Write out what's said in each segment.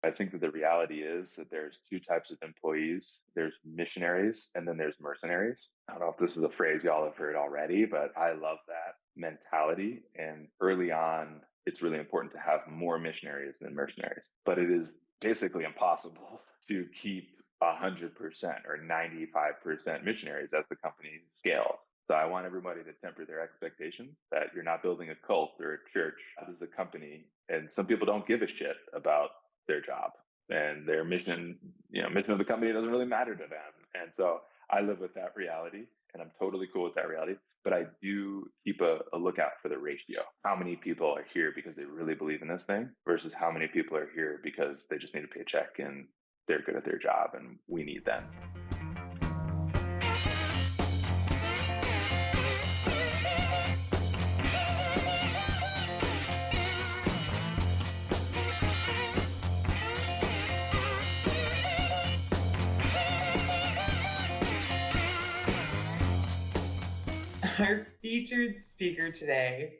I think that the reality is that there's two types of employees. There's missionaries and then there's mercenaries. I don't know if this is a phrase y'all have heard already, but I love that mentality. And early on, it's really important to have more missionaries than mercenaries. But it is basically impossible to keep 100% or 95% missionaries as the company scales. So I want everybody to temper their expectations that you're not building a cult or a church. This is a company, and some people don't give a shit about their job and their mission. Mission of the company doesn't really matter to them. And so I live with that reality, and I'm totally cool with that reality. But I do keep a lookout for the ratio. How many people are here because they really believe in this thing versus how many people are here because they just need a paycheck and they're good at their job and we need them. Our featured speaker today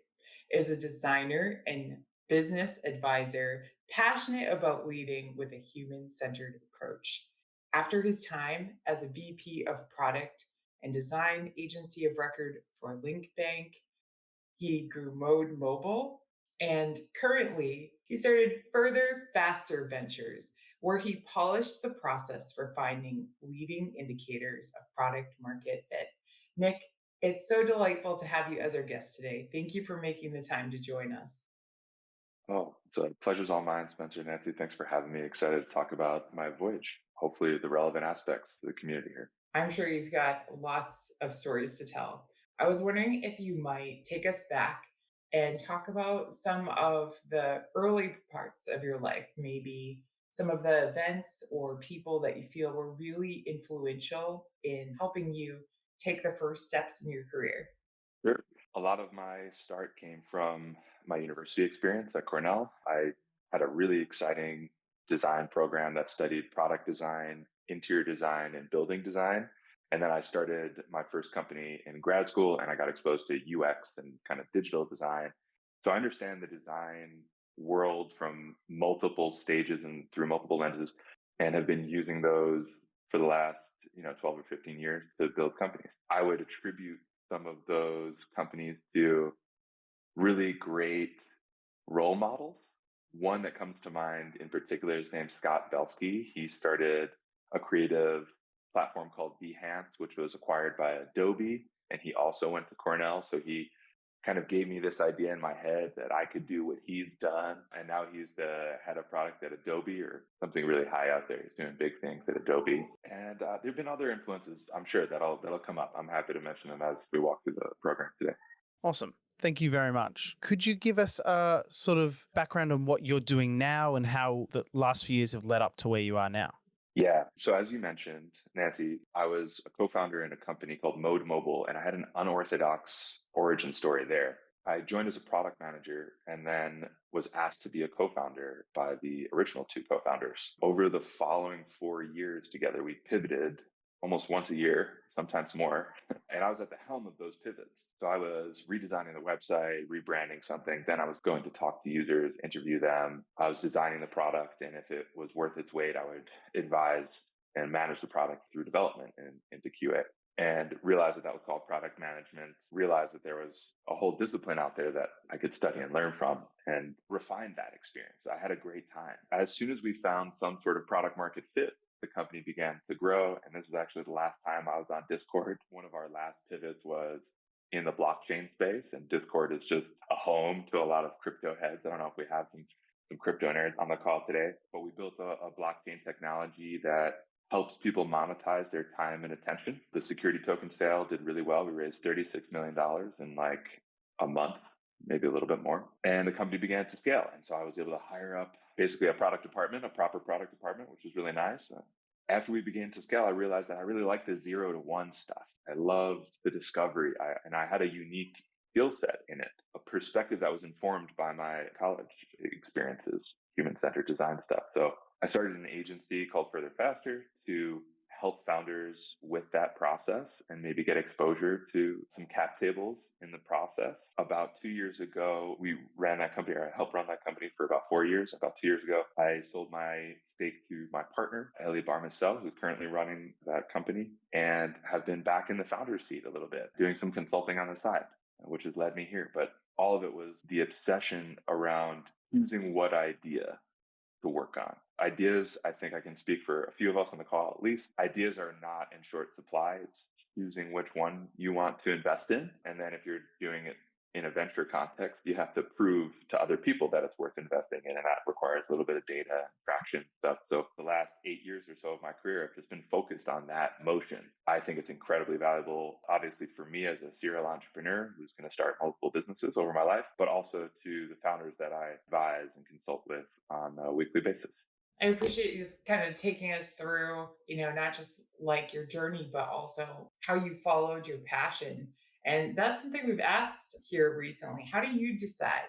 is a designer and business advisor passionate about leading with a human centered approach. After his time as a VP of product and design agency of record for Link Bank, he grew Mode Mobile, and currently he started further faster ventures where he polished the process for finding leading indicators of product market fit. Nick, it's so delightful to have you as our guest today. Thank you for making the time to join us. Oh, so pleasure's all mine, Spencer. Nancy, thanks for having me. Excited to talk about my voyage. Hopefully, the relevant aspects to the community here. I'm sure you've got lots of stories to tell. I was wondering if you might take us back and talk about some of the early parts of your life, maybe some of the events or people that you feel were really influential in helping you take the first steps in your career. Sure. A lot of my start came from my university experience at Cornell. I had a really exciting design program that studied product design, interior design, and building design. And then I started my first company in grad school and I got exposed to UX and kind of digital design. So I understand the design world from multiple stages and through multiple lenses and have been using those for the last 12 or 15 years to build companies. I would attribute some of those companies to really great role models. One that comes to mind in particular is named Scott Belsky. He started a creative platform called Behance, which was acquired by Adobe, and he also went to Cornell. So he kind of gave me this idea in my head that I could do what he's done. And now he's the head of product at Adobe or something really high out there. He's doing big things at Adobe. And there have been other influences, I'm sure, that'll come up. I'm happy to mention them as we walk through the program today. Awesome. Thank you very much. Could you give us a sort of background on what you're doing now and how the last few years have led up to where you are now? Yeah. So as you mentioned, Nancy, I was a co-founder in a company called Mode Mobile, and I had an unorthodox origin story there. I joined as a product manager and then was asked to be a co-founder by the original two co-founders. Over the following 4 years together, we pivoted almost once a year, sometimes more. And I was at the helm of those pivots. So I was redesigning the website, rebranding something. Then I was going to talk to users, interview them. I was designing the product. And if it was worth its weight, I would advise and manage the product through development and into QA. And realized that was called product management, realized that there was a whole discipline out there that I could study and learn from and refine that experience. I had a great time. As soon as we found some sort of product market fit, the company began to grow. And this was actually the last time I was on Discord. One of our last pivots was in the blockchain space, and Discord is just a home to a lot of crypto heads. I don't know if we have some crypto nerds on the call today, but we built a blockchain technology that helps people monetize their time and attention. The security token sale did really well. We raised $36 million in like a month, maybe a little bit more. And the company began to scale. And so I was able to hire up basically a product department, a proper product department, which was really nice. After we began to scale, I realized that I really liked the 0 to 1 stuff. I loved the discovery, and I had a unique skill set in it, a perspective that was informed by my college experiences, human-centered design stuff. So I started an agency called Further Faster to help founders with that process and maybe get exposure to some cap tables in the process. About 2 years ago, we ran that company, or I helped run that company for about 4 years. About 2 years ago, I sold my stake to my partner, Ellie Barmacel, who's currently running that company, and have been back in the founder's seat a little bit, doing some consulting on the side, which has led me here. But all of it was the obsession around choosing what idea to work on. Ideas, I think I can speak for a few of us on the call at least. Ideas are not in short supply. It's choosing which one you want to invest in. And then if you're doing it in a venture context, you have to prove to other people that it's worth investing in. And that requires a little bit of data and traction stuff. So the last 8 years or so of my career, I've just been focused on that motion. I think it's incredibly valuable, obviously for me as a serial entrepreneur who's going to start multiple businesses over my life, but also to the founders that I advise and consult with on a weekly basis. I appreciate you kind of taking us through, not just like your journey, but also how you followed your passion. And that's something we've asked here recently. How do you decide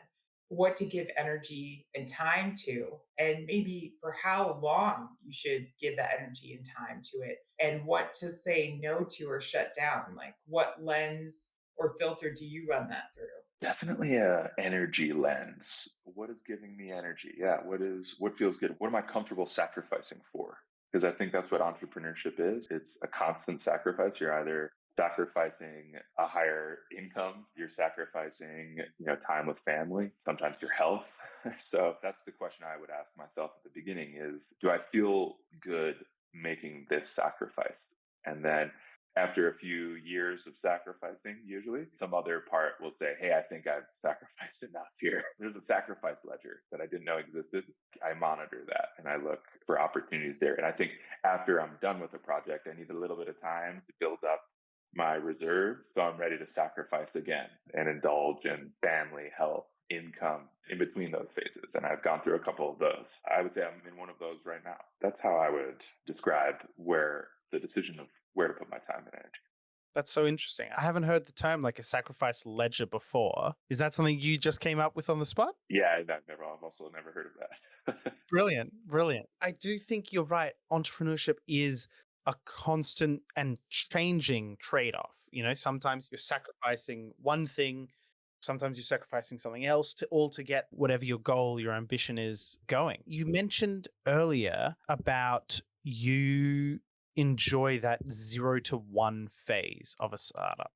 what to give energy and time to, and maybe for how long you should give that energy and time to it, and what to say no to or shut down? Like, what lens or filter do you run that through? Definitely a energy lens. What is giving me energy? Yeah, what feels good? What am I comfortable sacrificing for? Because I think that's what entrepreneurship is. It's a constant sacrifice. You're either sacrificing a higher income, you're sacrificing, time with family, sometimes your health. So that's the question I would ask myself at the beginning is, do I feel good making this sacrifice? And then after a few years of sacrificing, usually some other part will say, hey, I think I've sacrificed enough here. There's a sacrifice ledger that I didn't know existed. I monitor that and I look for opportunities there. And I think after I'm done with the project, I need a little bit of time to build up my reserve. So I'm ready to sacrifice again and indulge in family, health, income in between those phases. And I've gone through a couple of those. I would say I'm in one of those right now. That's how I would describe where the decision of where to put my time and energy. That's so interesting. I haven't heard the term like a sacrifice ledger before. Is that something you just came up with on the spot? Yeah, I've also never heard of that. Brilliant, brilliant. I do think you're right. Entrepreneurship is a constant and changing trade off. Sometimes you're sacrificing one thing, sometimes you're sacrificing something else to all to get whatever your goal, your ambition is going. You mentioned earlier about you enjoy that 0 to 1 phase of a startup.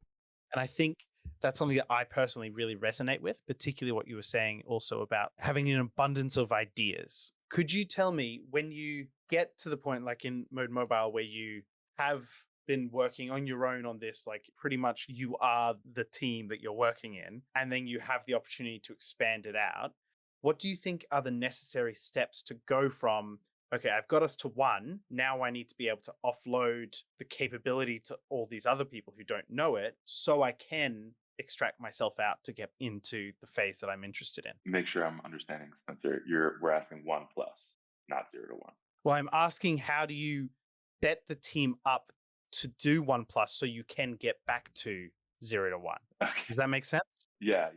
And I think that's something that I personally really resonate with, particularly what you were saying also about having an abundance of ideas. Could you tell me when you get to the point like in Mode Mobile where you have been working on your own on this, like pretty much you are the team that you're working in, and then you have the opportunity to expand it out. What do you think are the necessary steps to go from, okay, I've got us to 1. Now I need to be able to offload the capability to all these other people who don't know it so I can extract myself out to get into the phase that I'm interested in? Make sure I'm understanding, Spencer. We're asking 1+, not 0 to 1. Well, I'm asking how do you set the team up to do 1+ so you can get back to 0 to 1? Okay. Does that make sense? Yeah.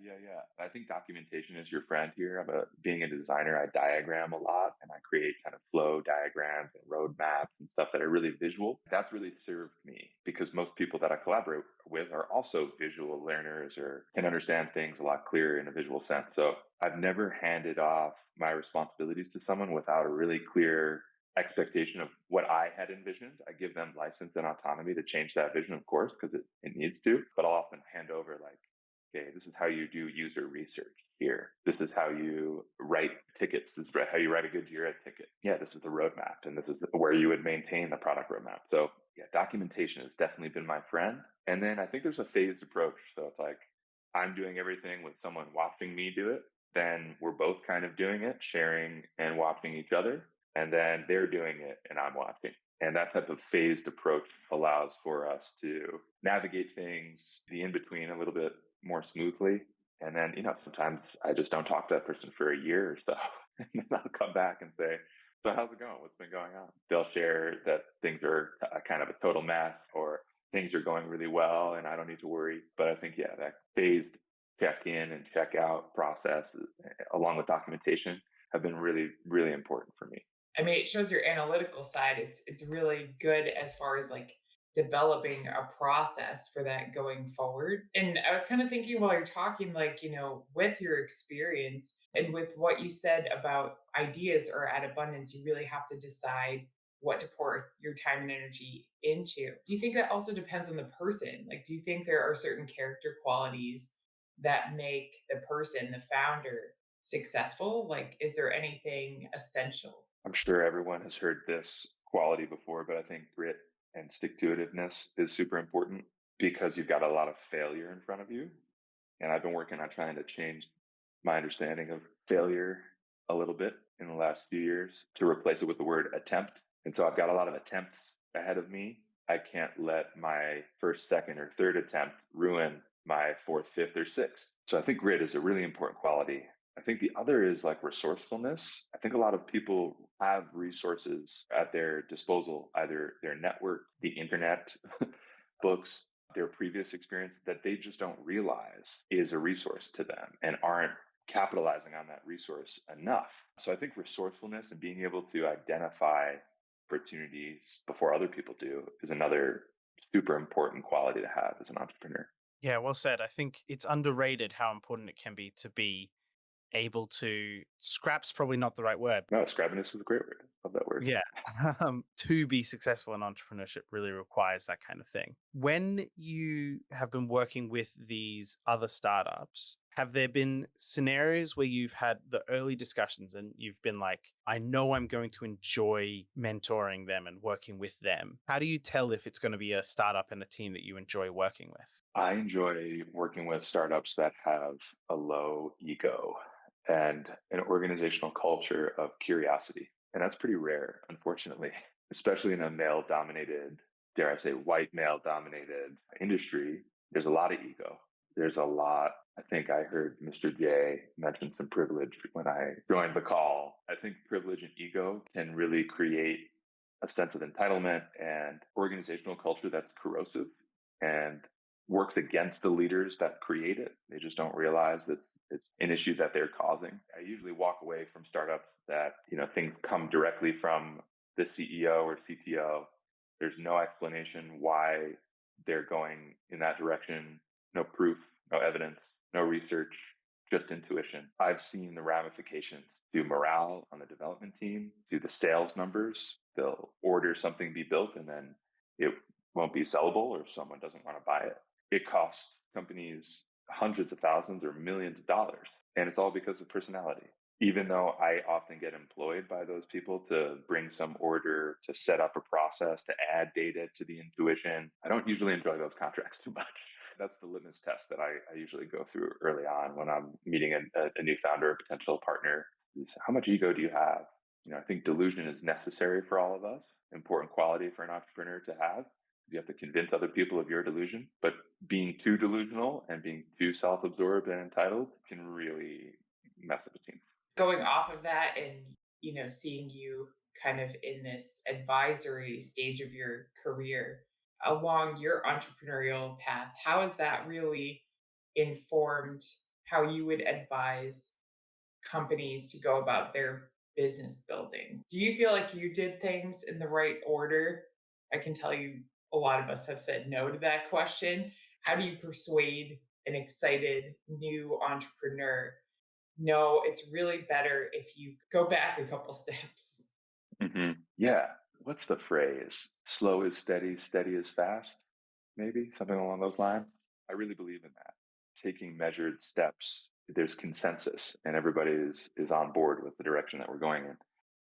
I think documentation is your friend here. Being a designer, I diagram a lot and I create kind of flow diagrams and roadmaps and stuff that are really visual. That's really served me because most people that I collaborate with are also visual learners or can understand things a lot clearer in a visual sense. So I've never handed off my responsibilities to someone without a really clear expectation of what I had envisioned. I give them license and autonomy to change that vision, of course, because it needs to, but I'll often hand over like, okay, this is how you do user research here. This is how you write tickets. This is how you write a good Jira ticket. Yeah, this is the roadmap, and this is where you would maintain the product roadmap. So yeah, documentation has definitely been my friend. And then I think there's a phased approach. So it's like I'm doing everything with someone watching me do it. Then we're both kind of doing it, sharing and watching each other. And then they're doing it and I'm watching. And that type of phased approach allows for us to navigate things, the in between a little bit more smoothly. And then, sometimes I just don't talk to that person for a year or so. And then I'll come back and say, so how's it going? What's been going on? They'll share that things are kind of a total mess or things are going really well and I don't need to worry. But I think, yeah, that phased check in and check out process along with documentation have been really, really important for me. I mean, it shows your analytical side. It's really good as far as like developing a process for that going forward. And I was kind of thinking while you're talking, like, with your experience and with what you said about ideas or at abundance, you really have to decide what to pour your time and energy into. Do you think that also depends on the person? Like, do you think there are certain character qualities that make the person, the founder, successful? Like, is there anything essential? I'm sure everyone has heard this quality before, but I think grit and stick to itiveness is super important because you've got a lot of failure in front of you. And I've been working on trying to change my understanding of failure a little bit in the last few years to replace it with the word attempt. And so I've got a lot of attempts ahead of me. I can't let my first, second, or third attempt ruin my fourth, fifth, or sixth. So I think grit is a really important quality. I think the other is like resourcefulness. I think a lot of people have resources at their disposal, either their network, the internet, books, their previous experience that they just don't realize is a resource to them and aren't capitalizing on that resource enough. So I think resourcefulness and being able to identify opportunities before other people do is another super important quality to have as an entrepreneur. Yeah, well said. I think it's underrated how important it can be to be able to scrap's probably not the right word. No, scrappiness is a great word. Love that word. Yeah. To be successful in entrepreneurship really requires that kind of thing. When you have been working with these other startups, have there been scenarios where you've had the early discussions and you've been like, I know I'm going to enjoy mentoring them and working with them? How do you tell if it's going to be a startup and a team that you enjoy working with? I enjoy working with startups that have a low ego and an organizational culture of curiosity. And that's pretty rare, unfortunately, especially in a male dominated, dare I say, white male dominated industry. There's a lot of ego. There's a lot. I think I heard Mr. J mention some privilege when I joined the call. I think privilege and ego can really create a sense of entitlement and organizational culture that's corrosive and works against the leaders that create it. They just don't realize that it's an issue that they're causing. I usually walk away from startups that, things come directly from the CEO or CTO. There's no explanation why they're going in that direction, no proof, no evidence, no research, just intuition. I've seen the ramifications to morale on the development team, to the sales numbers. They'll order something be built and then it won't be sellable or someone doesn't want to buy it. It costs companies hundreds of thousands or millions of dollars. And it's all because of personality. Even though I often get employed by those people to bring some order, to set up a process, to add data to the intuition, I don't usually enjoy those contracts too much. That's the litmus test that I usually go through early on when I'm meeting a new founder, a potential partner. Is how much ego do you have? I think delusion is necessary for all of us, important quality for an entrepreneur to have. You have to convince other people of your delusion, but being too delusional and being too self-absorbed and entitled can really mess up a team. Going off of that and, seeing you kind of in this advisory stage of your career along your entrepreneurial path, how has that really informed how you would advise companies to go about their business building? Do you feel like you did things in the right order? I can tell you a lot of us have said no to that question. How do you persuade an excited new entrepreneur? No, it's really better if you go back a couple steps. Yeah. What's the phrase? Slow is steady, steady is fast, maybe something along those lines. I really believe in that. Taking measured steps, there's consensus and everybody is on board with the direction that we're going in.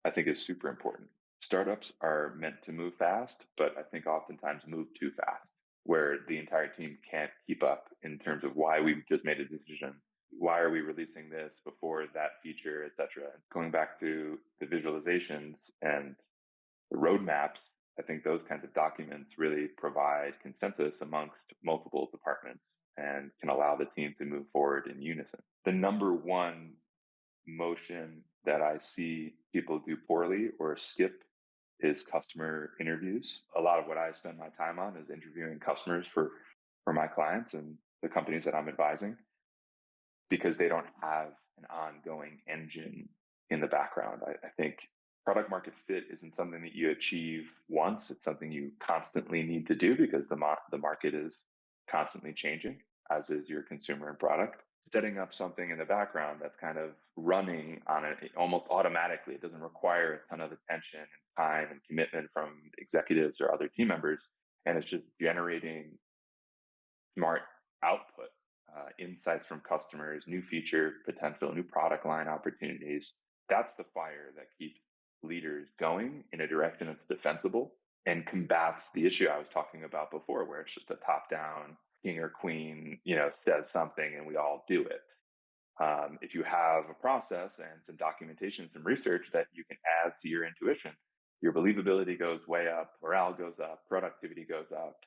I think is super important. Startups are meant to move fast, but I think oftentimes move too fast, where the entire team can't keep up in terms of why we just made a decision. Why are we releasing this before that feature, et cetera? Going back to the visualizations and the roadmaps, I think those kinds of documents really provide consensus amongst multiple departments and can allow the team to move forward in unison. The number one motion that I see people do poorly or skip is customer interviews. A lot of what I spend my time on is interviewing customers for my clients and the companies that I'm advising because they don't have an ongoing engine in the background. I think Product market fit isn't something that you achieve once. It's something you constantly need to do because the market is constantly changing, as is your consumer and product. Setting up something in the background that's kind of running on it almost automatically. It doesn't require a ton of attention and time and commitment from executives or other team members. And it's just generating smart output, insights from customers, new feature potential, new product line opportunities. That's the fire that keeps leaders going in a direction that's defensible and combats the issue I was talking about before, where it's just a top down king or queen, says something and we all do it. If you have a process and some documentation, some research that you can add to your intuition, your believability goes way up, morale goes up, productivity goes up.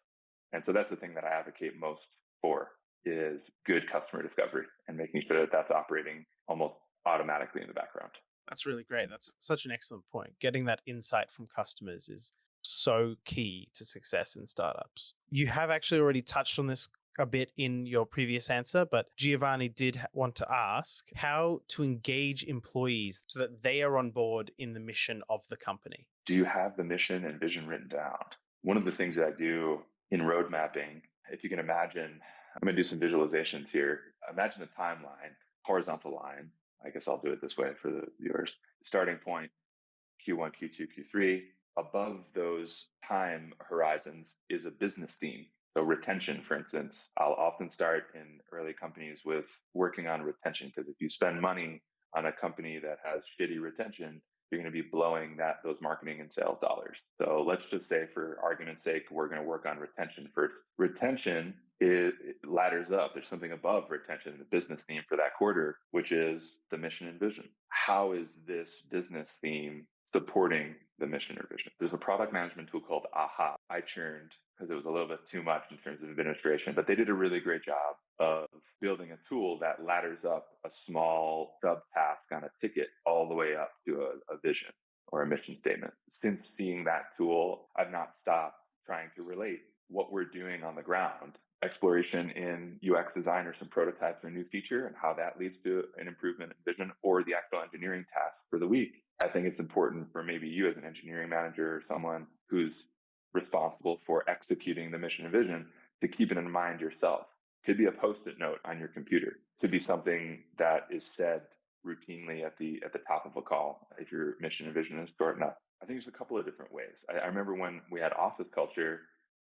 And so that's the thing that I advocate most for is good customer discovery and making sure that that's operating almost automatically in the background. That's really great. That's such an excellent point. Getting that insight from customers is so key to success in startups. You have actually already touched on this a bit in your previous answer, but Giovanni did want to ask how to engage employees so that they are on board in the mission of the company. Do you have the mission and vision written down? One of the things that I do in road mapping, if you can imagine, I'm going to do some visualizations here. Imagine a timeline, horizontal line. I guess I'll do it this way for the viewers. Starting point, Q1, Q2, Q3. Above those time horizons is a business theme. So retention, for instance, I'll often start in early companies with working on retention, because if you spend money on a company that has shitty retention, you're going to be blowing those marketing and sales dollars. So let's just say, for argument's sake, we're going to work on retention first. Retention it ladders up. There's something above retention, the business theme for that quarter, which is the mission and vision. How is this business theme supporting the mission or vision? There's a product management tool called AHA. I churned because it was a little bit too much in terms of administration, but they did a really great job of building a tool that ladders up a small subtask on a ticket all the way up to a vision or a mission statement. Since seeing that tool, I've not stopped trying to relate what we're doing on the ground, exploration in UX design or some prototypes or new feature, and how that leads to an improvement in vision or the actual engineering task for the week. I think it's important for maybe you as an engineering manager or someone who's responsible for executing the mission and vision to keep it in mind yourself. Could be a post-it note on your computer. Could be something that is said routinely at the top of a call if your mission and vision is short enough. I think there's a couple of different ways. I remember when we had office culture,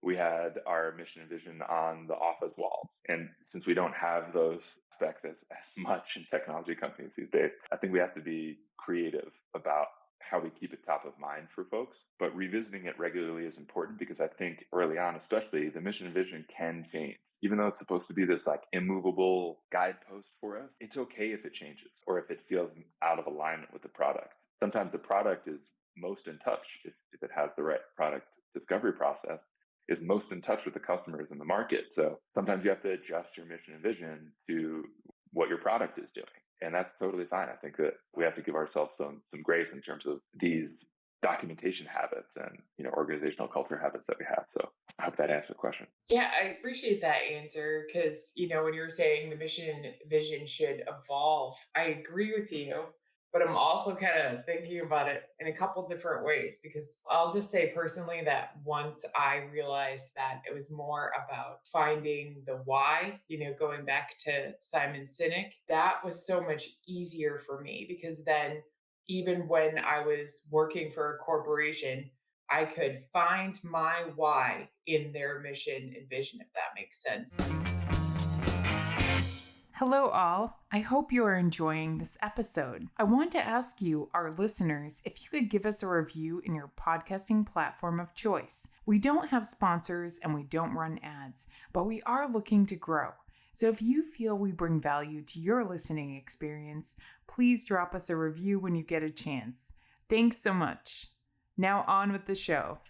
we had our mission and vision on the office walls. And since we don't have those aspects as much in technology companies these days, I think we have to be creative about how we keep it top of mind for folks. But revisiting it regularly is important, because I think early on, especially, the mission and vision can change. Even though it's supposed to be this like immovable guidepost for us, it's okay if it changes or if it feels out of alignment with the product. Sometimes the product is most in touch, if it has the right product discovery process, is most in touch with the customers in the market. So sometimes you have to adjust your mission and vision to what your product is doing. And that's totally fine. I think that we have to give ourselves some grace in terms of these documentation habits and organizational culture habits that we have. So I hope that answers the question. Yeah, I appreciate that answer because, when you were saying the mission vision should evolve, I agree with you. But I'm also kind of thinking about it in a couple different ways because I'll just say personally that once I realized that it was more about finding the why, going back to Simon Sinek, that was so much easier for me because then even when I was working for a corporation, I could find my why in their mission and vision, if that makes sense. Hello, all. I hope you are enjoying this episode. I want to ask you, our listeners, if you could give us a review in your podcasting platform of choice. We don't have sponsors and we don't run ads, but we are looking to grow. So if you feel we bring value to your listening experience, please drop us a review when you get a chance. Thanks so much. Now on with the show.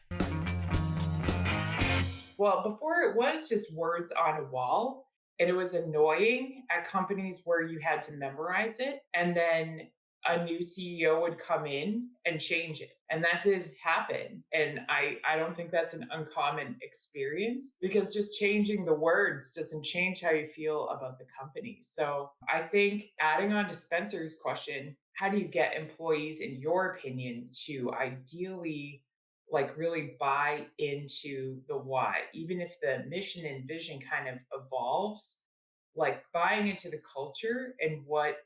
Well, before it was just words on a wall, and it was annoying at companies where you had to memorize it, and then a new CEO would come in and change it. And that did happen. And I don't think that's an uncommon experience because just changing the words doesn't change how you feel about the company. So I think adding on to Spencer's question, how do you get employees, in your opinion, to ideally like really buy into the why, even if the mission and vision kind of evolves, like buying into the culture and what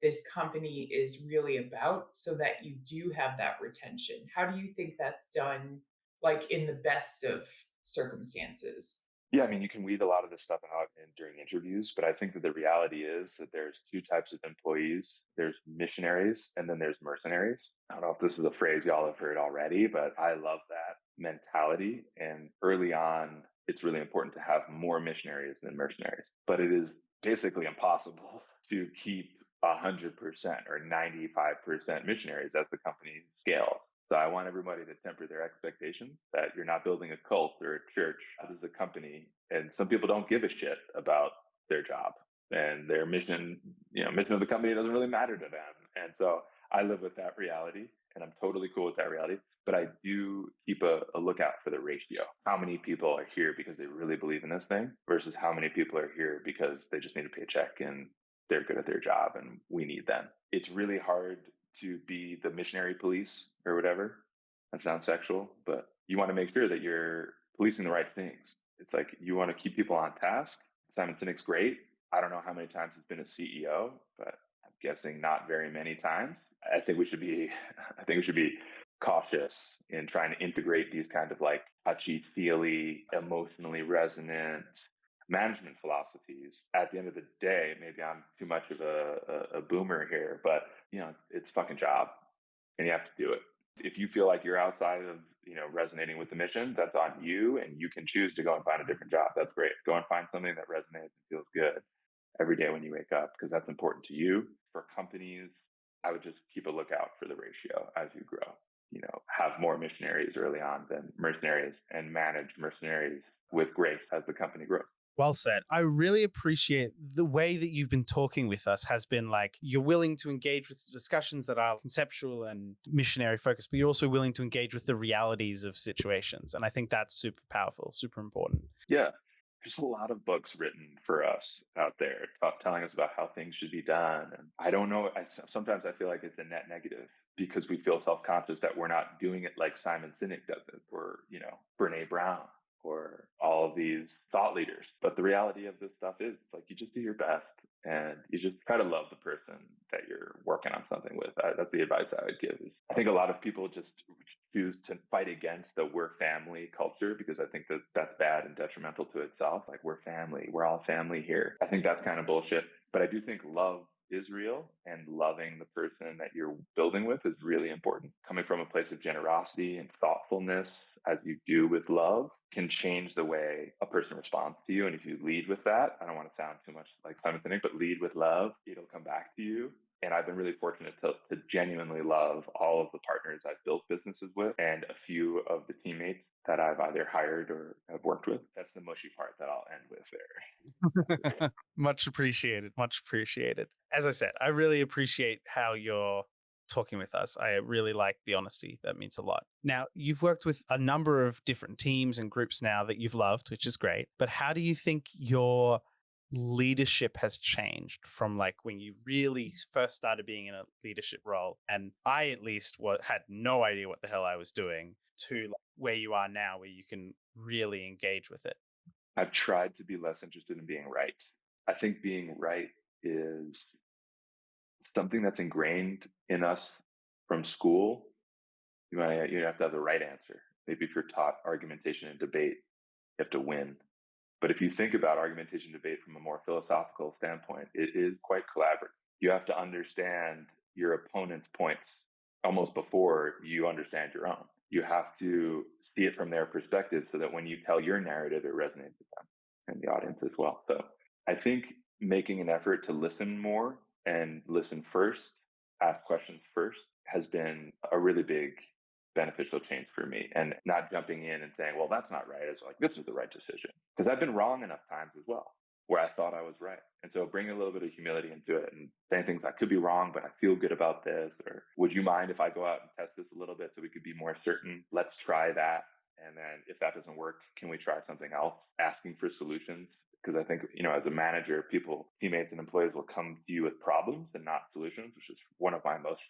this company is really about so that you do have that retention? How do you think that's done, like in the best of circumstances? Yeah, I mean, you can weed a lot of this stuff out during interviews, but I think that the reality is that there's two types of employees. There's missionaries and then there's mercenaries. I don't know if this is a phrase y'all have heard already, but I love that mentality. And early on, it's really important to have more missionaries than mercenaries. But it is basically impossible to keep 100% or 95% missionaries as the company scales. So I want everybody to temper their expectations that you're not building a cult or a church. This is a company, and some people don't give a shit about their job and their mission. Mission of the company doesn't really matter to them. And so I live with that reality, and I'm totally cool with that reality. But I do keep a lookout for the ratio. How many people are here because they really believe in this thing versus how many people are here because they just need a paycheck and they're good at their job and we need them. It's really hard to be the missionary police or whatever. That sounds sexual, but you want to make sure that you're policing the right things. It's like you want to keep people on task. Simon Sinek's great. I don't know how many times he's been a CEO, but I'm guessing not very many times. I think we should be I think we should be cautious in trying to integrate these kind of like touchy feely, emotionally resonant management philosophies. At the end of the day, maybe I'm too much of a boomer here, but it's a fucking job and you have to do it. If you feel like you're outside of, resonating with the mission, that's on you and you can choose to go and find a different job. That's great. Go and find something that resonates and feels good every day when you wake up because that's important to you. For companies, I would just keep a lookout for the ratio as you grow. Have more missionaries early on than mercenaries and manage mercenaries with grace as the company grows. Well said. I really appreciate the way that you've been talking with us has been like you're willing to engage with discussions that are conceptual and missionary focused, but you're also willing to engage with the realities of situations. And I think that's super powerful, super important. Yeah. There's a lot of books written for us out there telling us about how things should be done. And I don't know. Sometimes I feel like it's a net negative because we feel self-conscious that we're not doing it like Simon Sinek does it or, Brene Brown or all of these thought leaders. But the reality of this stuff is like you just do your best and you just try to love the person that you're working on something with. That's the advice I would give. Is I think a lot of people just choose to fight against the we're family culture because I think that that's bad and detrimental to itself. Like we're family, we're all family here. I think that's kind of bullshit. But I do think love is real and loving the person that you're building with is really important. Coming from a place of generosity and thoughtfulness as you do with love can change the way a person responds to you. And if you lead with that, I don't want to sound too much like Simon Sinek, but lead with love, it'll come back to you. And I've been really fortunate to genuinely love all of the partners I've built businesses with and a few of the teammates that I've either hired or have worked with. That's the mushy part that I'll end with there. Much appreciated. Much appreciated. As I said, I really appreciate how you're talking with us. I really like the honesty. That means a lot. Now, you've worked with a number of different teams and groups now that you've loved, which is great. But how do you think your leadership has changed from like when you really first started being in a leadership role, and I at least had no idea what the hell I was doing, to like where you are now, where you can really engage with it? I've tried to be less interested in being right. I think being right is something that's ingrained in us from school. You have to have the right answer. Maybe if you're taught argumentation and debate, you have to win. But if you think about argumentation debate from a more philosophical standpoint, it is quite collaborative. You have to understand your opponent's points almost before you understand your own. You have to see it from their perspective so that when you tell your narrative, it resonates with them and the audience as well. So I think making an effort to listen more and listen first, ask questions first, has been a really big beneficial change for me, and not jumping in and saying, well, that's not right. It's like, this is the right decision. Because I've been wrong enough times as well, where I thought I was right. And so bringing a little bit of humility into it and saying things, I could be wrong, but I feel good about this. Or would you mind if I go out and test this a little bit so we could be more certain? Let's try that. And then if that doesn't work, can we try something else? Asking for solutions Because I think, as a manager, teammates and employees will come to you with problems and not solutions, which is one of my most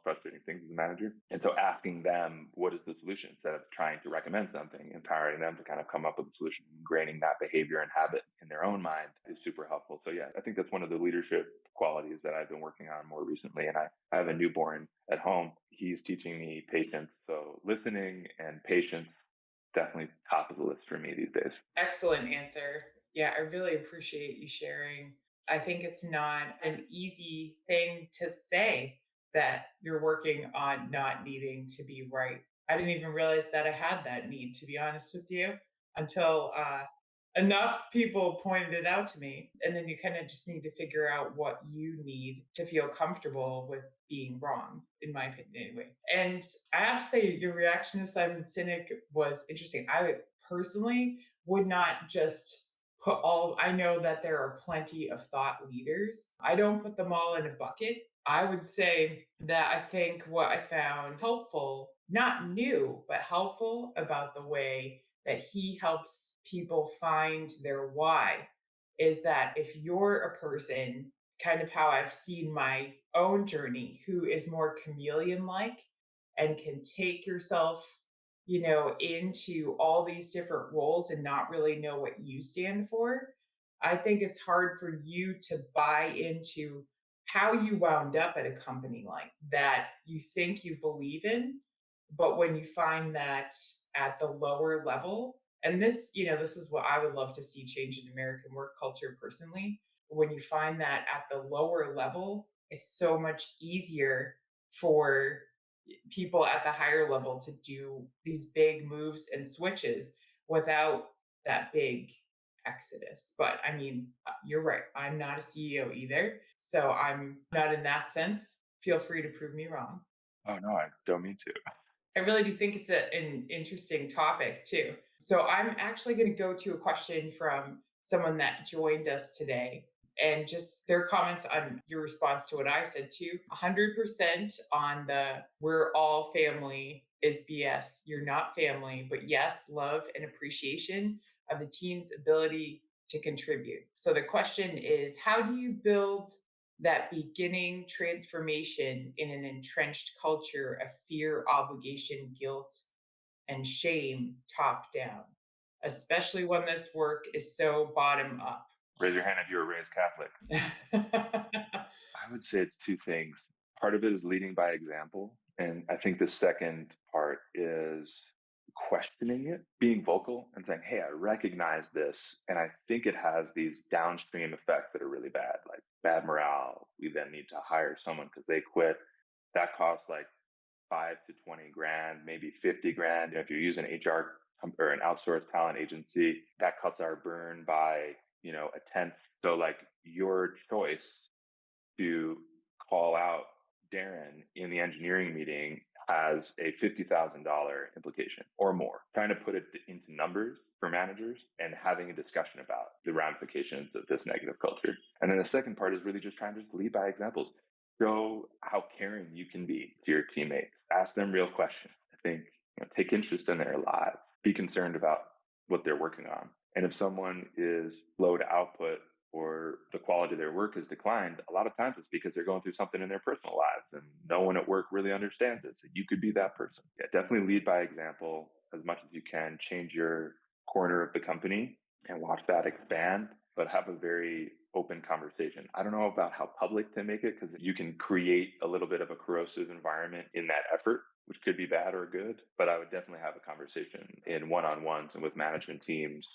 frustrating things as a manager. And so asking them, what is the solution, instead of trying to recommend something, empowering them to kind of come up with a solution, ingraining that behavior and habit in their own mind is super helpful. So yeah, I think that's one of the leadership qualities that I've been working on more recently. And I have a newborn at home. He's teaching me patience. So listening and patience, definitely top of the list for me these days. Excellent answer. Yeah, I really appreciate you sharing. I think it's not an easy thing to say that you're working on not needing to be right. I didn't even realize that I had that need, to be honest with you, until enough people pointed it out to me. And then you kind of just need to figure out what you need to feel comfortable with being wrong, in my opinion, anyway. And I have to say, your reaction to Simon Sinek was interesting. I personally would not just I know that there are plenty of thought leaders. I don't put them all in a bucket. I would say that I think what I found helpful, not new, but helpful about the way that he helps people find their why is that if you're a person, kind of how I've seen my own journey, who is more chameleon like and can take yourself, into all these different roles and not really know what you stand for, I think it's hard for you to buy into how you wound up at a company like that you think you believe in. But when you find that at the lower level, and this is what I would love to see change in American work culture personally. When you find that at the lower level, it's so much easier for people at the higher level to do these big moves and switches without that big exodus. But I mean, you're right. I'm not a CEO either. So I'm not in that sense. Feel free to prove me wrong. Oh no, I don't mean to. I really do think it's an interesting topic too. So I'm actually going to go to a question from someone that joined us today and just their comments on your response to what I said too. 100% on the we're all family is BS. You're not family, but yes, love and appreciation of the team's ability to contribute. So the question is, how do you build that beginning transformation in an entrenched culture of fear, obligation, guilt, and shame top down, especially when this work is so bottom up? Raise your hand if you were raised Catholic. I would say it's two things. Part of it is leading by example. And I think the second part is questioning it, being vocal and saying, hey, I recognize this. And I think it has these downstream effects that are really bad, like bad morale. We then need to hire someone because they quit. That costs like 5 to 20 grand, maybe 50 grand. If you're using HR or an outsourced talent agency, that cuts our burn by, a tenth. So like your choice to call out Darren in the engineering meeting has a $50,000 implication or more. Trying to put it into numbers for managers and having a discussion about the ramifications of this negative culture. And then the second part is really just trying to lead by examples. Show how caring you can be to your teammates. Ask them real questions. I think take interest in their lives. Be concerned about what they're working on. And if someone is low to output or the quality of their work has declined, a lot of times it's because they're going through something in their personal lives and no one at work really understands it. So you could be that person. Yeah, definitely lead by example as much as you can. Change your corner of the company and watch that expand, but have a very open conversation. I don't know about how public to make it because you can create a little bit of a corrosive environment in that effort, which could be bad or good. But I would definitely have a conversation in one-on-ones and with management teams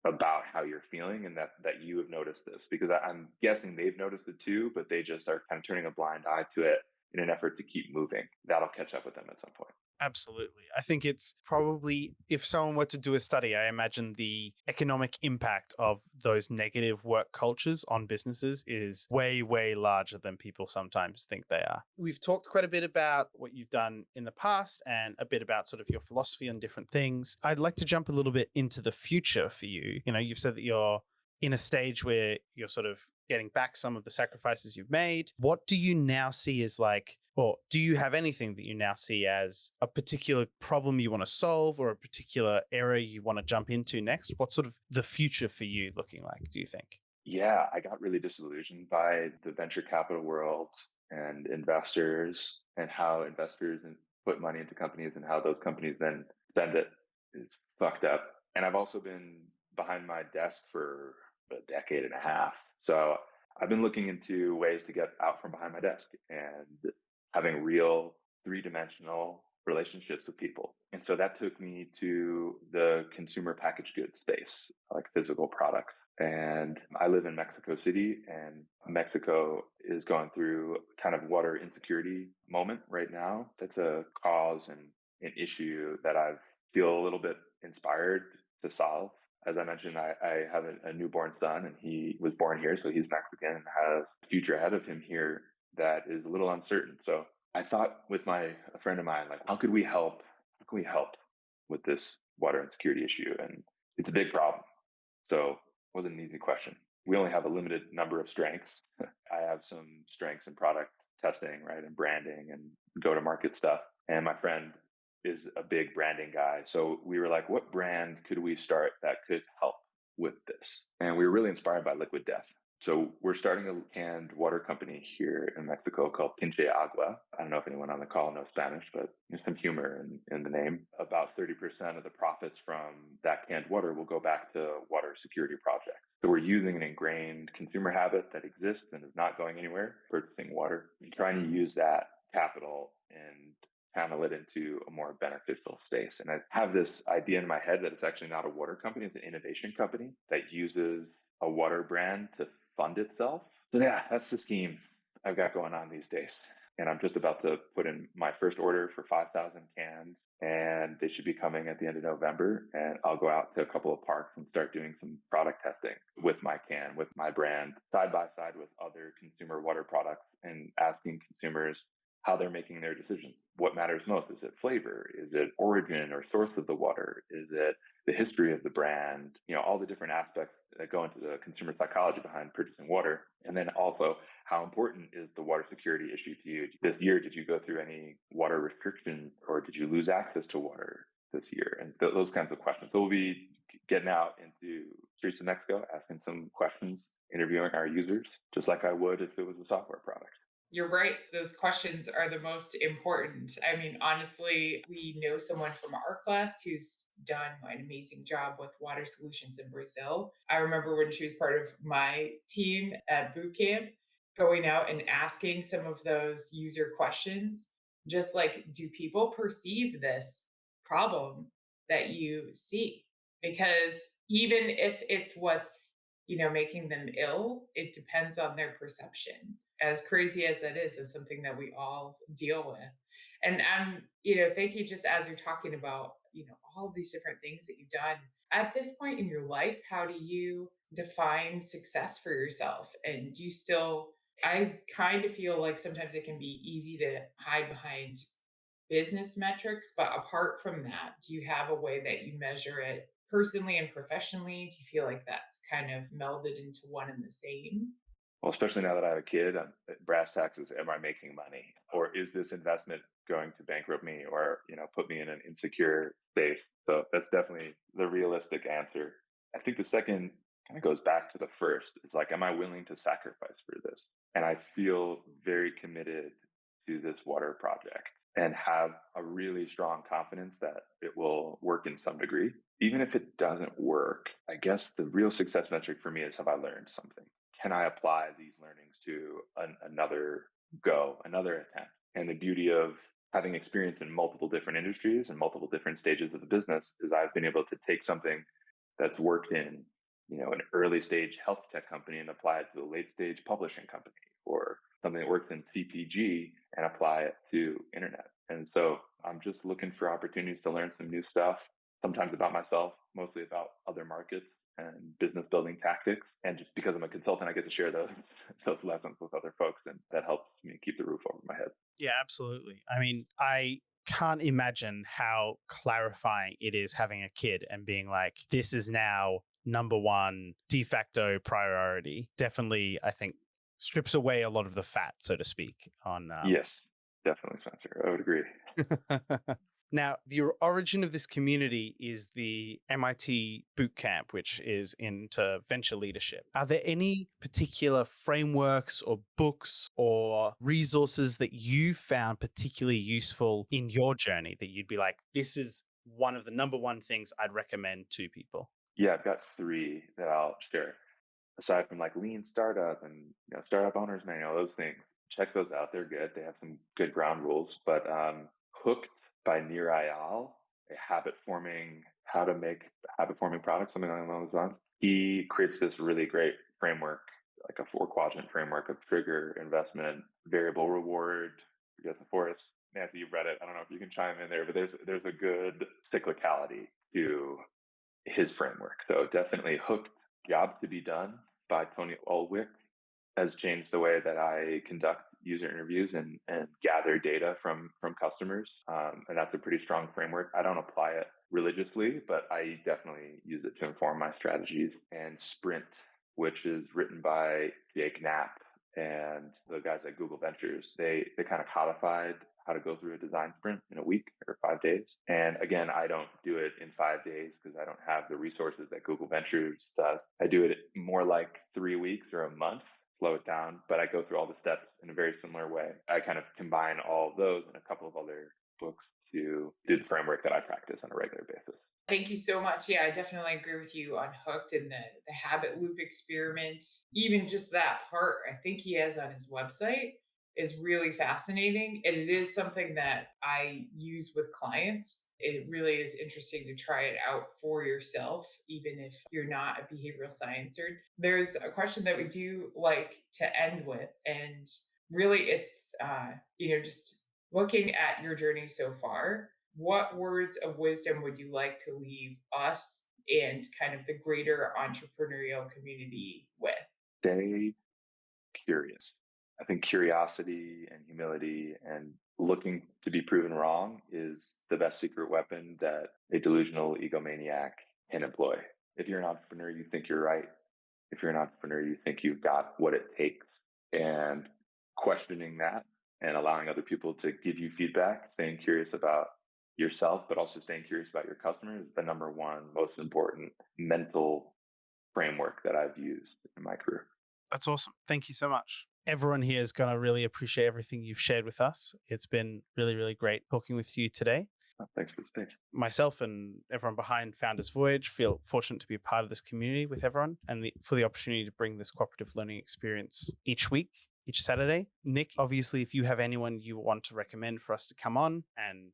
about how you're feeling and that you have noticed this, because I'm guessing they've noticed it too, but they just are kind of turning a blind eye to it in an effort to keep moving. That'll catch up with them at some point. Absolutely. I think it's probably, if someone were to do a study, I imagine the economic impact of those negative work cultures on businesses is way, way larger than people sometimes think they are. We've talked quite a bit about what you've done in the past and a bit about sort of your philosophy on different things. I'd like to jump a little bit into the future for you. You've said that you're in a stage where you're sort of getting back some of the sacrifices you've made. What do you now see as like, or do you have anything that you now see as a particular problem you want to solve or a particular area you want to jump into next? What's sort of the future for you looking like, do you think? Yeah, I got really disillusioned by the venture capital world and investors and how investors put money into companies and how those companies then spend it. It's fucked up. And I've also been behind my desk for a decade and a half. So I've been looking into ways to get out from behind my desk and having real three-dimensional relationships with people. And so that took me to the consumer packaged goods space, like physical products. And I live in Mexico City, and Mexico is going through kind of water insecurity moment right now. That's a cause and an issue that I feel a little bit inspired to solve. As I mentioned, I have a newborn son, and he was born here, so he's Mexican and has a future ahead of him here that is a little uncertain. So I thought with a friend of mine, like, how could we help? How can we help with this water insecurity issue? And it's a big problem. So it wasn't an easy question. We only have a limited number of strengths. I have some strengths in product testing, right, and branding and go to market stuff. And my friend is a big branding guy. So we were like, what brand could we start that could help with this? And we were really inspired by Liquid Death. So we're starting a canned water company here in Mexico called Pinche Agua. I don't know if anyone on the call knows Spanish, but there's some humor in the name. About 30% of the profits from that canned water will go back to water security projects. So we're using an ingrained consumer habit that exists and is not going anywhere, purchasing water, and trying to use that capital and channel it into a more beneficial space. And I have this idea in my head that it's actually not a water company, it's an innovation company that uses a water brand to fund itself. So yeah, that's the scheme I've got going on these days. And I'm just about to put in my first order for 5,000 cans, and they should be coming at the end of November. And I'll go out to a couple of parks and start doing some product testing with my can, with my brand, side by side with other consumer water products, and asking consumers how they're making their decisions. What matters most? Is it flavor? Is it origin or source of the water? Is it the history of the brand? You know, all the different aspects that go into the consumer psychology behind purchasing water. And then also, how important is the water security issue to you? This year, did you go through any water restrictions, or did you lose access to water this year? And those kinds of questions. So we'll be getting out into streets of Mexico, asking some questions, interviewing our users, just like I would if it was a software product. You're right. Those questions are the most important. I mean, honestly, we know someone from our class who's done an amazing job with water solutions in Brazil. I remember when she was part of my team at boot camp, going out and asking some of those user questions, just like, do people perceive this problem that you see? Because even if it's what's, making them ill, it depends on their perception. As crazy as that is, it's something that we all deal with. And thank you, just as you're talking about, all of these different things that you've done. At this point in your life, how do you define success for yourself? And do you still, I kind of feel like sometimes it can be easy to hide behind business metrics, but apart from that, do you have a way that you measure it personally and professionally? Do you feel like that's kind of melded into one and the same? Well, especially now that I have a kid, brass taxes, am I making money? Or is this investment going to bankrupt me or, put me in an insecure space? So that's definitely the realistic answer. I think the second kind of goes back to the first. It's like, am I willing to sacrifice for this? And I feel very committed to this water project and have a really strong confidence that it will work in some degree. Even if it doesn't work, I guess the real success metric for me is, have I learned something? Can I apply these learnings to another attempt? And the beauty of having experience in multiple different industries and multiple different stages of the business is I've been able to take something that's worked in, an early stage health tech company and apply it to a late stage publishing company, or something that works in CPG and apply it to internet. And so I'm just looking for opportunities to learn some new stuff, sometimes about myself, mostly about other markets and business building tactics. And just because I'm a consultant, I get to share those those lessons with other folks, and that helps me keep the roof over my head. Yeah, absolutely. I mean, I can't imagine how clarifying it is having a kid and being like, this is now number one de facto priority. Definitely, I think, strips away a lot of the fat, so to speak, on Yes, definitely, Spencer. I would agree. Now, the origin of this community is the MIT boot camp, which is into venture leadership. Are there any particular frameworks or books or resources that you found particularly useful in your journey that you'd be like, this is one of the number one things I'd recommend to people? Yeah, I've got three that I'll share. Aside from like Lean Startup and Startup Owners Manual, those things, check those out. They're good. They have some good ground rules. But Hooked by Nir Eyal, a habit forming, how to make habit forming products, something along those lines. He creates this really great framework, like a 4-quadrant framework of trigger, investment, variable reward. Forget the forest. Nancy, you've read it. I don't know if you can chime in there, but there's a good cyclicality to his framework. So definitely Hooked, Job to Be Done by Tony Ulwick has changed the way that I conduct user interviews and gather data from customers. And that's a pretty strong framework. I don't apply it religiously, but I definitely use it to inform my strategies. And Sprint, which is written by Jake Knapp and the guys at Google Ventures, they kind of codified how to go through a design sprint in a week or 5 days. And again, I don't do it in 5 days because I don't have the resources that Google Ventures does. I do it more like 3 weeks or a month, slow it down, but I go through all the steps in a very similar way. I kind of combine all of those and a couple of other books to do the framework that I practice on a regular basis. Thank you so much. Yeah, I definitely agree with you on Hooked and the habit loop experiment. Even just that part, I think he has on his website is really fascinating. And it is something that I use with clients. It really is interesting to try it out for yourself, even if you're not a behavioral science nerd. There's a question that we do like to end with, and really it's, just looking at your journey so far, what words of wisdom would you like to leave us and kind of the greater entrepreneurial community with? Stay curious. I think curiosity and humility and looking to be proven wrong is the best secret weapon that a delusional egomaniac can employ. If you're an entrepreneur, you think you're right. If you're an entrepreneur, you think you've got what it takes. And questioning that and allowing other people to give you feedback, staying curious about yourself, but also staying curious about your customers is the number one most important mental framework that I've used in my career. That's awesome. Thank you so much. Everyone here is going to really appreciate everything you've shared with us. It's been really, really great talking with you today. Thanks for the space. Myself and everyone behind Founders Voyage feel fortunate to be a part of this community with everyone and for the opportunity to bring this cooperative learning experience each week, each Saturday. Nick, obviously, if you have anyone you want to recommend for us to come on and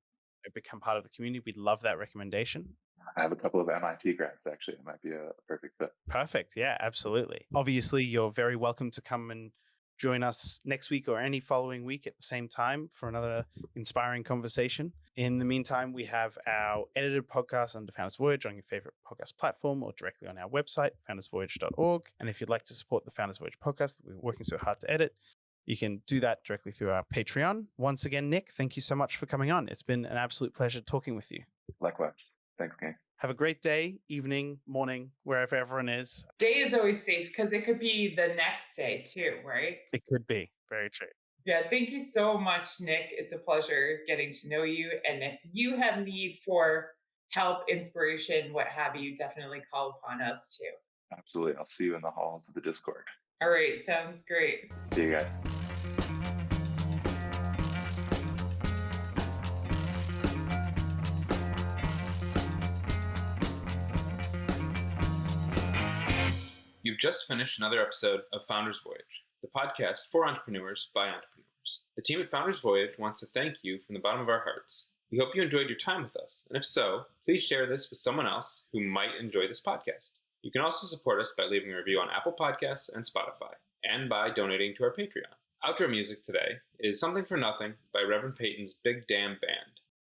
become part of the community, we'd love that recommendation. I have a couple of MIT grads, actually. It might be a perfect fit. Perfect. Yeah, absolutely. Obviously, you're very welcome to come and join us next week or any following week at the same time for another inspiring conversation. In the meantime, we have our edited podcast under Founders Voyage on your favorite podcast platform or directly on our website, foundersvoyage.org. And if you'd like to support the Founders Voyage podcast that we're working so hard to edit, you can do that directly through our Patreon. Once again, Nick, thank you so much for coming on. It's been an absolute pleasure talking with you. Likewise. Thanks, King. Have a great day, evening, morning, wherever everyone is. Day is always safe because it could be the next day too, right? It could be. Very true. Yeah, thank you so much, Nick. It's a pleasure getting to know you. And if you have need for help, inspiration, what have you, definitely call upon us too. Absolutely. I'll see you in the halls of the Discord. All right, sounds great. See you guys. You've just finished another episode of Founders Voyage, the podcast for entrepreneurs by entrepreneurs. The team at Founders Voyage wants to thank you from the bottom of our hearts. We hope you enjoyed your time with us, and if so, please share this with someone else who might enjoy this podcast. You can also support us by leaving a review on Apple Podcasts and Spotify, and by donating to our Patreon. Outro music today is Something for Nothing by Reverend Peyton's Big Damn Band.